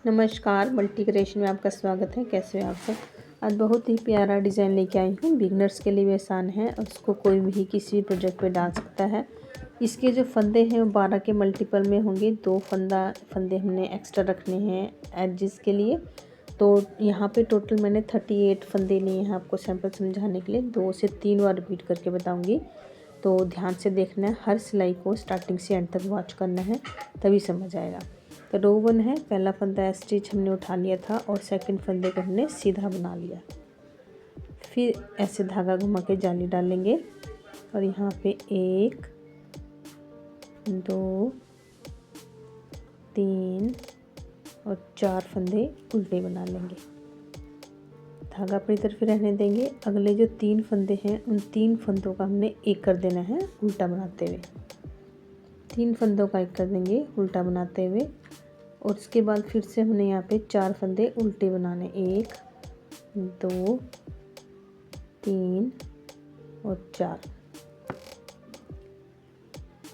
नमस्कार, multi creation में आपका स्वागत है। कैसे हो आप सब। आज बहुत ही प्यारा डिज़ाइन लेके आई हूँ। बिगनर्स के लिए भी आसान है और इसको कोई भी किसी भी प्रोजेक्ट पे डाल सकता है। इसके जो फंदे हैं वो 12 के मल्टीपल में होंगे। 2 फंदे हमने एक्स्ट्रा रखने हैं एजेस के लिए। तो यहाँ पे टोटल मैंने 38 फंदे लिए हैं। आपको सैंपल समझाने के लिए 2 से 3 बार रिपीट करके बताऊँगी, तो ध्यान से देखना है। हर सिलाई को स्टार्टिंग से एंड तक वॉच करना है, तभी समझ आएगा। तो रो 1 है। पहला फंदा स्टिच हमने उठा लिया था और सेकंड फंदे को हमने सीधा बना लिया। फिर ऐसे धागा घुमा के जाली डालेंगे और यहाँ पे 1 2 3 और 4 फंदे उल्टे बना लेंगे। धागा अपनी तरफ रहने देंगे। अगले जो 3 फंदे हैं उन 3 फंदों का हमने एक कर देना है उल्टा बनाते हुए। 3 फंदों का एक कर देंगे उल्टा बनाते हुए और उसके बाद फिर से हमने यहाँ पे 4 फंदे उल्टे बनाने। 1 2 3 और 4।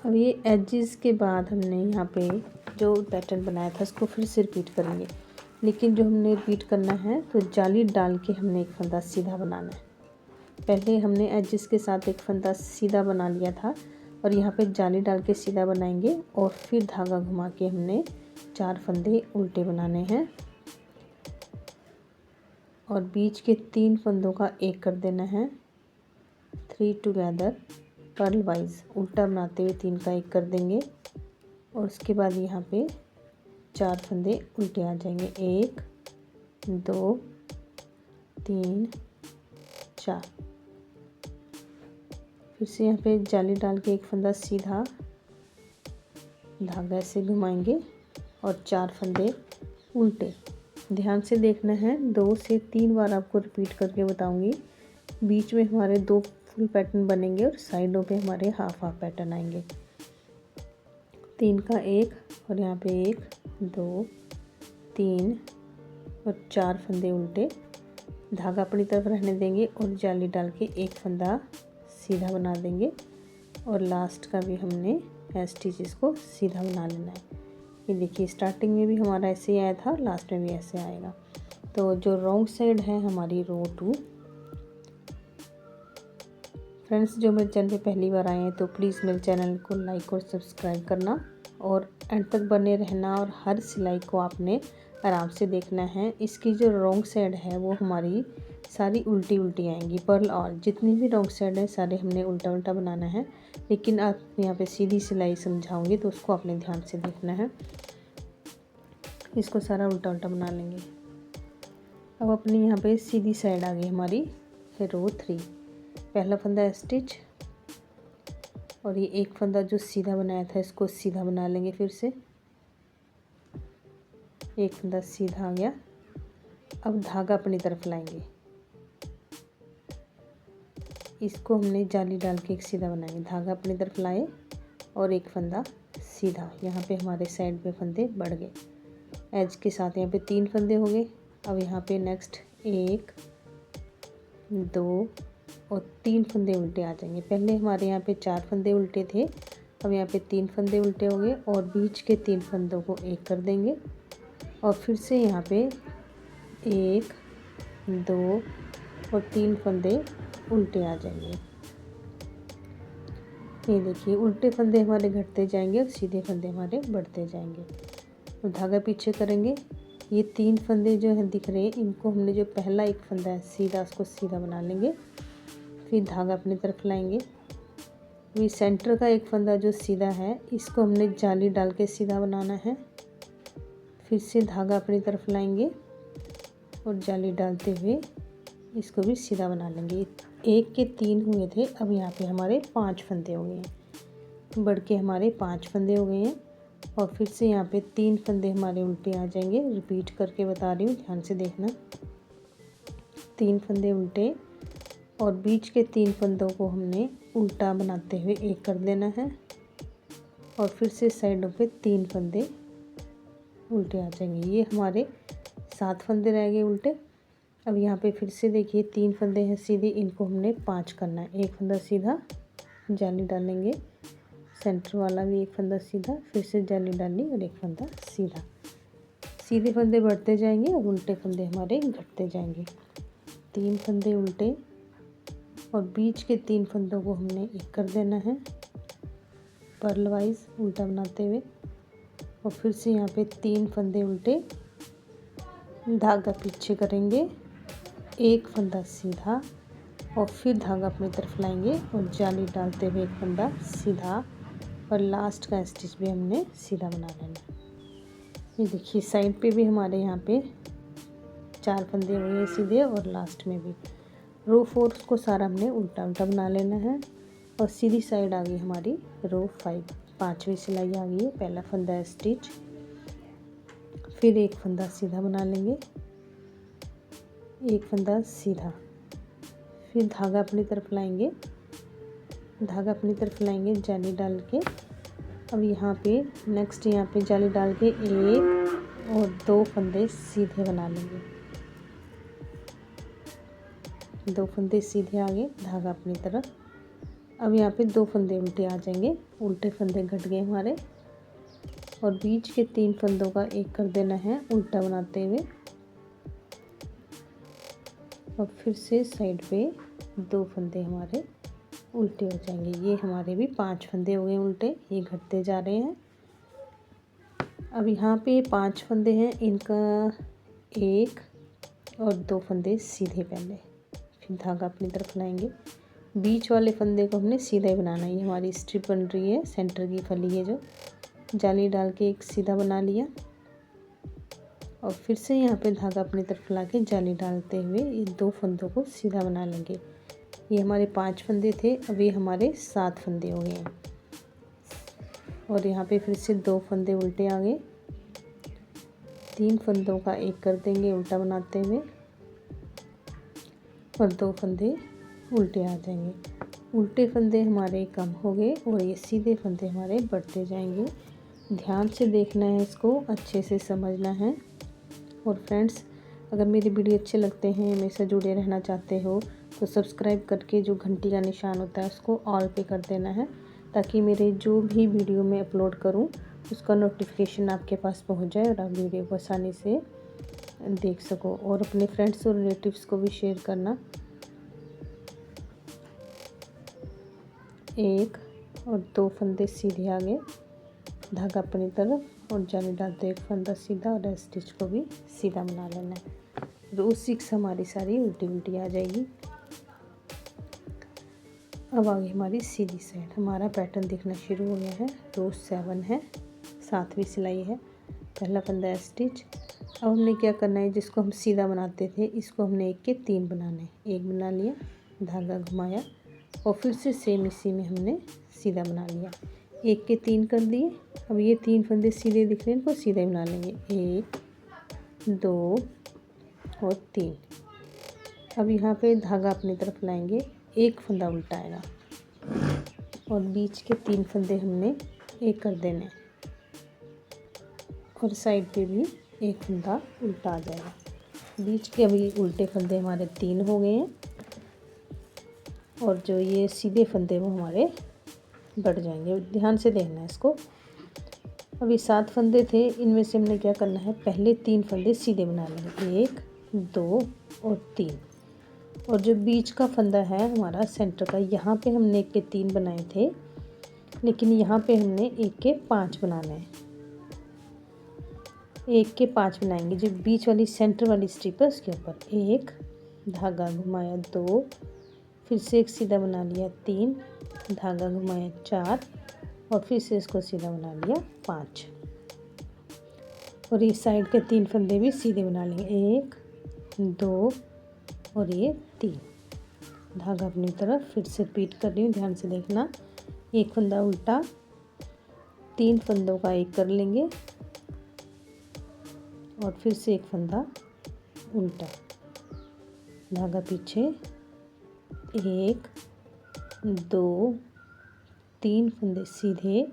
अब ये एजेस के बाद हमने यहाँ पे जो पैटर्न बनाया था उसको फिर से रिपीट करेंगे, लेकिन जो हमने रिपीट करना है तो जाली डाल के हमने एक फंदा सीधा बनाना है। पहले हमने एजेस के साथ एक फंदा सीधा बना लिया था और यहाँ पे जाली डाल के सीधा बनाएंगे और फिर धागा घुमा के हमने 4 फंदे उल्टे बनाने हैं और बीच के 3 फंदों का एक कर देना है। 3 टुगेदर पर्ल वाइज उल्टा बनाते हुए 3 का एक कर देंगे और उसके बाद यहाँ पे 4 फंदे उल्टे आ जाएंगे। 1 2 3 4। फिर से यहाँ पे जाली डाल के एक फंदा सीधा, धागा से घुमाएंगे और 4 फंदे उल्टे। ध्यान से देखना है। 2 से 3 बार आपको रिपीट करके बताऊंगी। बीच में हमारे 2 फुल पैटर्न बनेंगे और साइडों पे हमारे हाफ पैटर्न आएंगे। 3 का एक और यहाँ पे 1 2 3 और 4 फंदे उल्टे। धागा अपनी तरफ रहने देंगे और जाली डाल के एक फंदा सीधा बना देंगे और लास्ट का भी हमने स्टिचेस को सीधा बना लेना है। ये देखिए, स्टार्टिंग में भी हमारा ऐसे ही आया था, लास्ट में भी ऐसे आएगा। तो जो रॉन्ग साइड है हमारी रो 2। फ्रेंड्स, जो मेरे चैनल पे पहली बार आए हैं तो प्लीज़ मेरे चैनल को लाइक और सब्सक्राइब करना और एंड तक बने रहना और हर सिलाई को आपने आराम से देखना है। इसकी जो रॉन्ग साइड है वो हमारी सारी उल्टी उल्टी आएंगी। पर्ल और जितनी भी रॉन्ग साइड है सारे हमने उल्टा उल्टा बनाना है, लेकिन आप यहाँ पे सीधी सिलाई समझाऊंगी तो उसको आपने ध्यान से देखना है। इसको सारा उल्टा उल्टा बना लेंगे। अब अपनी यहाँ पे सीधी साइड आ गई हमारी रो 3। पहला फंदा स्टिच और ये एक फंदा जो सीधा बनाया था इसको सीधा बना लेंगे। फिर से एक फंदा सीधा आ गया। अब धागा अपनी तरफ लाएंगे, इसको हमने जाली डाल के एक सीधा बनाएंगे। धागा अपनी तरफ लाए और एक फंदा सीधा। यहाँ पे हमारे साइड पे फंदे बढ़ गए। एज के साथ यहाँ पे 3 फंदे हो गए। अब यहाँ पे नेक्स्ट 1 2 और 3 फंदे उल्टे आ जाएंगे। पहले हमारे यहाँ पे 4 फंदे उल्टे थे, अब यहाँ पे 3 फंदे उल्टे हो गए और बीच के 3 फंदों को एक कर देंगे और फिर से यहाँ पे 1 2 और 3 फंदे उल्टे आ जाएंगे। ये देखिए, उल्टे फंदे हमारे घटते जाएंगे और सीधे फंदे हमारे बढ़ते जाएंगे। तो धागा पीछे करेंगे। ये 3 फंदे जो हैं दिख रहे हैं, इनको हमने जो पहला एक फंदा है सीधा, उसको सीधा बना लेंगे। फिर धागा अपनी तरफ लाएंगे। ये सेंटर का एक फंदा जो सीधा है इसको हमने जाली डाल के सीधा बनाना है। फिर से धागा अपनी तरफ लाएंगे और जाली डालते हुए इसको भी सीधा बना लेंगे। 1 के 3 हुए थे, अब यहाँ पे हमारे 5 फंदे हो गए हैं। बढ़ के हमारे 5 फंदे हो गए हैं और फिर से यहाँ पे 3 फंदे हमारे उल्टे आ जाएंगे। रिपीट करके बता रही हूँ, ध्यान से देखना। 3 फंदे उल्टे और बीच के 3 फंदों को हमने उल्टा बनाते हुए एक कर देना है और फिर से साइडों पे 3 फंदे उल्टे आ जाएंगे। ये हमारे 7 फंदे रह गए उल्टे। अब यहाँ पे फिर से देखिए 3 फंदे हैं सीधे, इनको हमने 5 करना है। एक फंदा सीधा, जाली डालेंगे, सेंटर वाला भी एक फंदा सीधा, फिर से जाली डालनी और एक फंदा सीधा। सीधे फंदे बढ़ते जाएंगे और उल्टे फंदे हमारे घटते जाएंगे। 3 फंदे उल्टे और बीच के 3 फंदों को हमने एक कर देना है पर्ल वाइज उल्टा बनाते हुए। और फिर से यहाँ पे 3 फंदे उल्टे, धागा पीछे करेंगे, एक फंदा सीधा और फिर धागा अपनी तरफ लाएंगे और जाली डालते हुए एक फंदा सीधा और लास्ट का स्टिच भी हमने सीधा बना लेना। ये देखिए साइड पे भी हमारे यहाँ पे 4 फंदे हुए सीधे और लास्ट में भी। रो 4 को सारा हमने उल्टा उल्टा बना लेना है और सीधी साइड आ गई हमारी रो 5। 5वीं सिलाई आ गई है। पहला फंदा स्टिच, फिर एक फंदा सीधा बना लेंगे, एक फंदा सीधा, फिर धागा अपनी तरफ लाएंगे, धागा अपनी तरफ लाएंगे जाली डाल के। अब यहाँ पे नेक्स्ट यहाँ पे जाली डाल के 1 और 2 फंदे सीधे बना लेंगे। 2 फंदे सीधे आगे, धागा अपनी तरफ। अब यहाँ पे 2 फंदे उल्टे आ जाएंगे, उल्टे फंदे घट गए हमारे और बीच के 3 फंदों का एक कर देना है उल्टा बनाते हुए। और फिर से साइड पे 2 फंदे हमारे उल्टे हो जाएंगे। ये हमारे भी 5 फंदे हो गए उल्टे, ये घटते जा रहे हैं। अब यहाँ पे 5 फंदे हैं, इनका 1 और 2 फंदे सीधे पहले, फिर धागा अपनी तरफ लाएंगे। बीच वाले फंदे को हमने सीधा ही बनाना है। ये हमारी स्ट्रिप बन रही है, सेंटर की फली है जो, जाली डाल के एक सीधा बना लिया और फिर से यहाँ पे धागा अपनी तरफ ला के जाली डालते हुए ये 2 फंदों को सीधा बना लेंगे। ये हमारे 5 फंदे थे, अब ये हमारे 7 फंदे हो गए हैं। और यहाँ पे फिर से 2 फंदे उल्टे आ गए, 3 फंदों का एक कर देंगे उल्टा बनाते हुए और 2 फंदे उल्टे आ जाएंगे। उल्टे फंदे हमारे कम हो गए और ये सीधे फंदे हमारे बढ़ते जाएंगे। ध्यान से देखना है, इसको अच्छे से समझना है। और फ्रेंड्स, अगर मेरी वीडियो अच्छे लगते हैं, मेरे से जुड़े रहना चाहते हो तो सब्सक्राइब करके जो घंटी का निशान होता है उसको ऑल पे कर देना है, ताकि मेरे जो भी वीडियो मैं अपलोड करूं उसका नोटिफिकेशन आपके पास पहुंच जाए और आप वीडियो को आसानी से देख सको। और अपने फ्रेंड्स और रिलेटिव्स को भी शेयर करना। 1 और 2 फंदे सीधे आगे, धागा अपनी तरफ और जाली डालते एक फंदा सीधा और स्टिच को भी सीधा बना लेना है। रो 6 हमारी सारी उल्टी उल्टी आ जाएगी। अब आ गई हमारी सीधी साइड, हमारा पैटर्न दिखना शुरू हो गया है। रो 7 है, 7वीं सिलाई है, पहला फंदा स्टिच। अब हमने क्या करना है, जिसको हम सीधा बनाते थे इसको हमने 1 के 3 बनाने। 1 बना लिया, धागा घुमाया और फिर से सेम इसी में हमने सीधा बना लिया। 1 के 3 कर दिए। अब ये 3 फंदे सीधे दिख रहे हैं, इनको सीधे बना लेंगे। 1 2 और 3। अब यहाँ पे धागा अपनी तरफ लाएंगे, एक फंदा उल्टा आएगा और बीच के 3 फंदे हमने एक कर देने और साइड पे भी एक फंदा उल्टा आ जाएगा। बीच के अभी उल्टे फंदे हमारे 3 हो गए हैं और जो ये सीधे फंदे वो हमारे बढ़ जाएंगे। ध्यान से देखना है इसको। अभी 7 फंदे थे, इनमें से हमने क्या करना है, पहले 3 फंदे सीधे बना लेंगे, 1 2 और 3। और जो बीच का फंदा है हमारा सेंटर का, यहाँ पे हमने 1 के 3 बनाए थे, लेकिन यहाँ पे हमने 1 के 5 बनाने हैं। 1 के 5 बनाएंगे। जो बीच वाली सेंटर वाली स्ट्रिप है उसके ऊपर 1, धागा घुमाया 2, फिर से एक सीधा बना लिया 3, धागा घुमाया 4 और फिर से इसको सीधा बना लिया 5। और इस साइड के 3 फंदे भी सीधे बना लेंगे, 1 2 और ये 3। धागा अपनी तरफ, फिर से रिपीट कर रही हूँ, ध्यान से देखना। एक फंदा उल्टा, 3 फंदों का एक कर लेंगे और फिर से एक फंदा उल्टा, धागा पीछे, 1 2 3 फंदे सीधे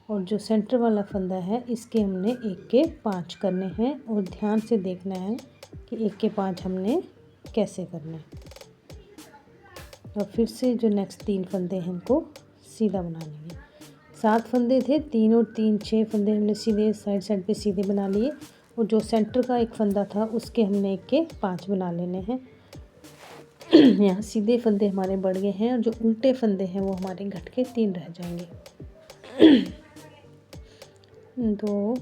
और जो सेंटर वाला फंदा है इसके हमने 1 के 5 करने हैं। और ध्यान से देखना है कि 1 के 5 हमने कैसे करना है। और फिर से जो नेक्स्ट 3 फंदे हैं इनको सीधा बना लेंगे। 7 फंदे थे, 3 और 3 6 फंदे हमने सीधे साइड साइड पे सीधे बना लिए और जो सेंटर का एक फंदा था उसके हमने एक के 5 बना लेने हैं। यहाँ सीधे फंदे हमारे बढ़ गए हैं और जो उल्टे फंदे हैं वो हमारे घट के 3 रह जाएंगे। 2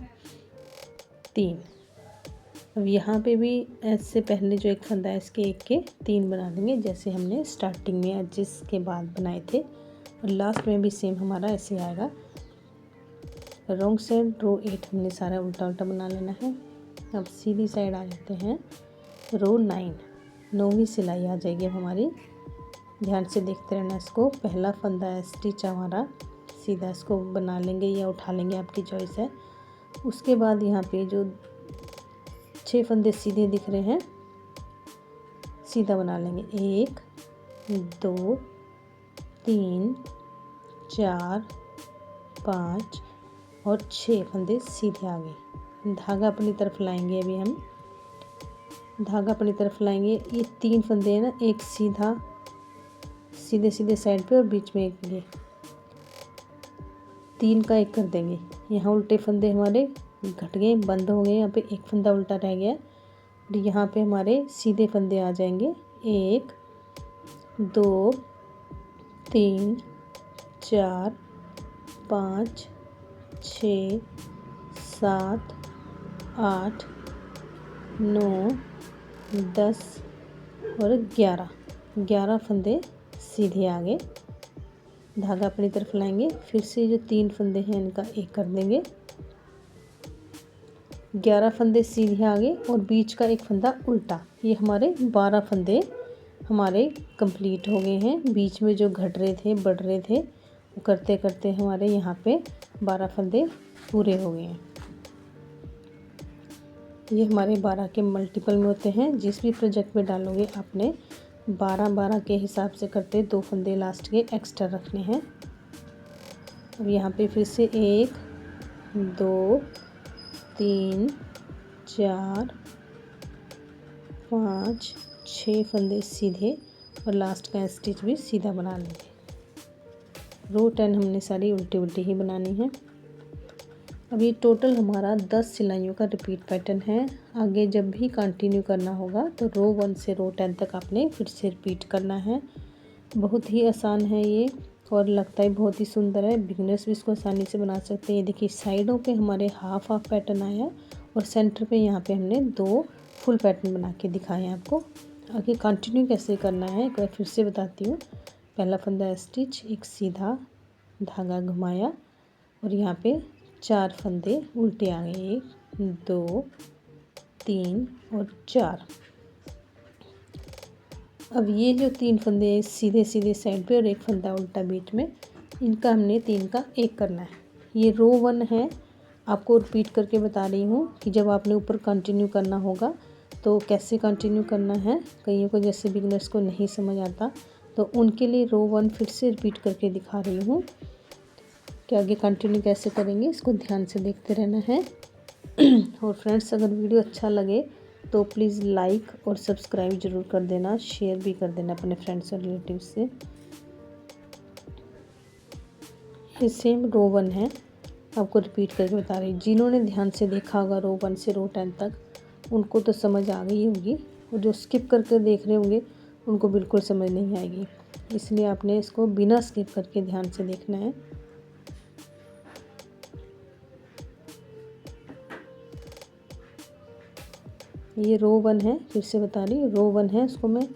3। अब यहाँ पे भी ऐसे पहले जो एक फंदा है इसके एक के 3 बना लेंगे, जैसे हमने स्टार्टिंग में एडजस्ट के बाद बनाए थे, और लास्ट में भी सेम हमारा ऐसे आएगा। रॉन्ग साइड रो 8 हमने सारा उल्टा उल्टा बना लेना है। अब सीधी साइड आ जाते हैं, रो 9, 9वीं सिलाई आ जाएगी अब हमारी। ध्यान से देखते रहना इसको। पहला फंदा है स्टिच हमारा सीधा, इसको बना लेंगे या उठा लेंगे, आपकी चॉइस है। उसके बाद यहाँ पे जो 6 फंदे सीधे दिख रहे हैं सीधा बना लेंगे। 1 2 3 4 5 और 6 फंदे सीधे आगे। धागा अपनी तरफ लाएंगे, अभी हम धागा अपनी तरफ लाएंगे। ये 3 फंदे हैं ना, एक सीधा सीधे सीधे साइड पे और बीच में एक ये 3 का एक कर देंगे। यहाँ उल्टे फंदे हमारे घट गए, बंद हो गए, यहाँ पे एक फंदा उल्टा रह गया। और यहाँ पे हमारे सीधे फंदे आ जाएंगे। 1 2 3 4 5 6 7 8 9 10 और 11 फंदे सीधे आगे। धागा अपनी तरफ लाएंगे, फिर से जो 3 फंदे हैं इनका एक कर देंगे। 11 फंदे सीधे आगे और बीच का एक फंदा उल्टा। ये हमारे 12 फंदे हमारे कंप्लीट हो गए हैं। बीच में जो घट रहे थे, बढ़ रहे थे, वो करते करते हमारे यहाँ पे 12 फंदे पूरे हो गए हैं। ये हमारे 12 के मल्टीपल में होते हैं। जिस भी प्रोजेक्ट में डालोगे आपने 12 के हिसाब से करते 2 फंदे लास्ट के एक्स्ट्रा रखने हैं। अब यहाँ पे फिर से 1 2 3 4 5 6 फंदे सीधे और लास्ट का स्टिच भी सीधा बना लेंगे। रो 10 हमने सारी उल्टी उल्टी ही बनानी है। अब ये टोटल हमारा 10 सिलाइयों का रिपीट पैटर्न है। आगे जब भी कंटिन्यू करना होगा तो रो 1 से रो 10 तक आपने फिर से रिपीट करना है। बहुत ही आसान है ये और लगता है बहुत ही सुंदर है। बिगिनर्स भी इसको आसानी से बना सकते हैं। ये देखिए साइडों पे हमारे हाफ पैटर्न आया और सेंटर पे यहाँ पे हमने 2 फुल पैटर्न बना के दिखाए हैं आपको। आगे कंटिन्यू कैसे करना है एक बार फिर से बताती हूँ। पहला फंदा स्टिच, एक सीधा धागा घुमाया और यहाँ पे 4 फंदे उल्टे आ गए, 1 2 3 और 4। अब ये जो 3 फंदे सीधे सीधे साइड पे और एक फंदा उल्टा बीच में, इनका हमने 3 का एक करना है। ये रो 1 है, आपको रिपीट करके बता रही हूँ कि जब आपने ऊपर कंटिन्यू करना होगा तो कैसे कंटिन्यू करना है। कईयों को जैसे बिगिनर्स को नहीं समझ आता तो उनके लिए रो 1 फिर से रिपीट करके दिखा रही हूँ कि आगे कंटिन्यू कैसे करेंगे। इसको ध्यान से देखते रहना है। और फ्रेंड्स, अगर वीडियो अच्छा लगे तो प्लीज़ लाइक और सब्सक्राइब ज़रूर कर देना, शेयर भी कर देना अपने फ्रेंड्स और रिलेटिव्स से। ये सेम रो 1 है, आपको रिपीट करके बता रही। जिन्होंने ध्यान से देखा होगा रो 1 से रो 10 तक उनको तो समझ आ गई होगी, और जो स्किप करके देख रहे होंगे उनको बिल्कुल समझ नहीं आएगी। इसलिए आपने इसको बिना स्किप करके ध्यान से देखना है। ये रो 1 है, फिर से बता रही रो 1 है, उसको मैं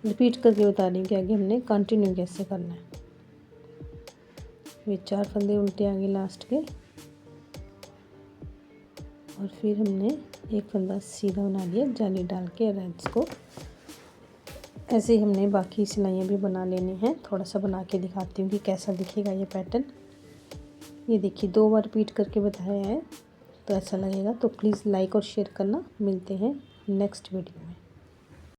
रिपीट करके बता रही हूँ कि आगे हमने कंटिन्यू कैसे करना है। ये 4 फंदे उल्टे आगे लास्ट के और फिर हमने एक फंदा सीधा बना दिया जाली डाल के रेड्स को। ऐसे ही हमने बाकी सिलाइयाँ भी बना लेनी हैं। थोड़ा सा बना के दिखाती हूँ कि कैसा दिखेगा ये पैटर्न। ये देखिए 2 बार रिपीट करके बताया है तो ऐसा लगेगा। तो प्लीज़ लाइक और शेयर करना। मिलते हैं नेक्स्ट वीडियो में।